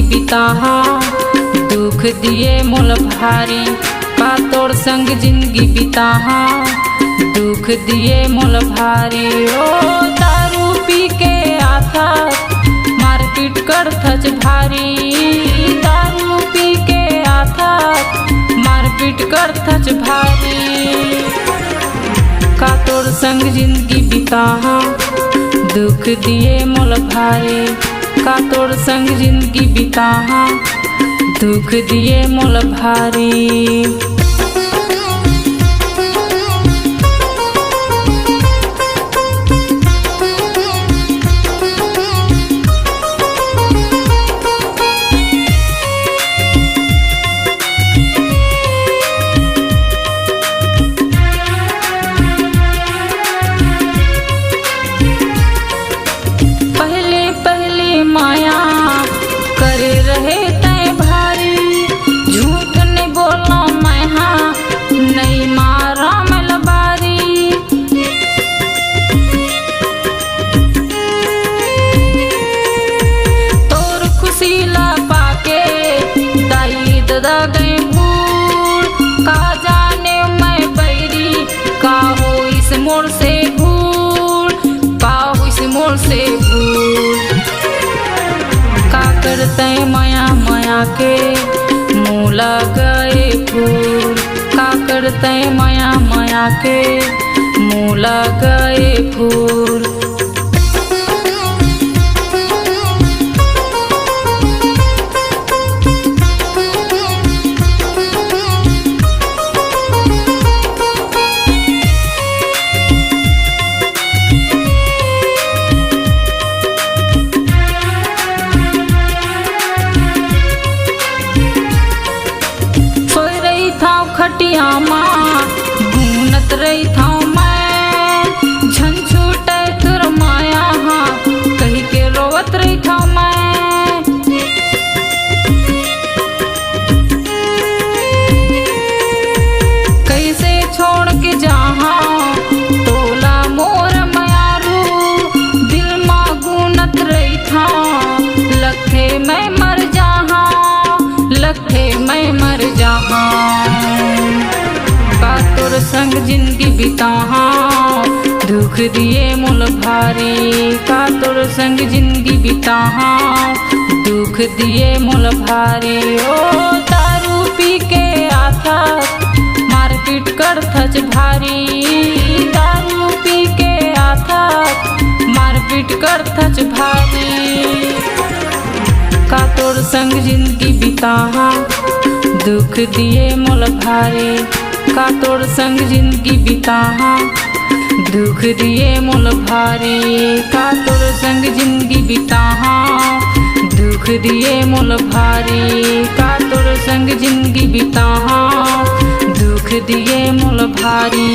बिताहा, दुख दिए मोल भारी। का तोर संग जिंदगी बिताहा, दुख दिए मोल भारी। ओ दारू पी के आता, मारपीट कर थच भारी। दारू पी के आता, मारपीट कर थच भारी। का तोर संग जिंदगी बिताहा, दुख दिए मोल भारी। का तोर संग जिंदगी बिताहा, दुख दिए मोल भारी। माया करे रहे तय भारी, झूठ नहीं बोला मैं हाँ, नहीं मारा मैं लबारी। तोर खुशी ला पाके दाई दादा गए भूल। का जाने मैं बैरी, का हो इस मोड़ से भूल। का हो इस मोड़ से भूल। का करते माया माया के मुँह लगाए फूल। का करते माया माया के मुँह लगाए फूल। खटिया माँ घूनत रही था मैं, झन छूटे तुर माया हाँ, कही के रोवत रही था मैं। कैसे छोड़ के जहाँ तोला मोर मयारू। दिल माँ घूनत रही था, लखे मैं मर जहाँ, लखे मैं मर जहाँ। का तोर संग जिंदगी बिताहा, दुख दिए मोल भारी। का तोर संग जिंदगी बिताहा, दुख दिए मोल भारी। ओ दारू पी के आता, मारपीट कर थच भारी। दारू पी के आता, मारपीट कर थच भारी। का तोर संग जिंदगी बिताहा, दुख दिए मोल भारी। का तोर संग जिंदगी बिताहा, दुख दिए मोल भारी। का तोर संग जिंदगी बिताहा, दुख दिए मोल भारी। का तोर संग जिंदगी बिताहा, दुख दिए मोल भारी।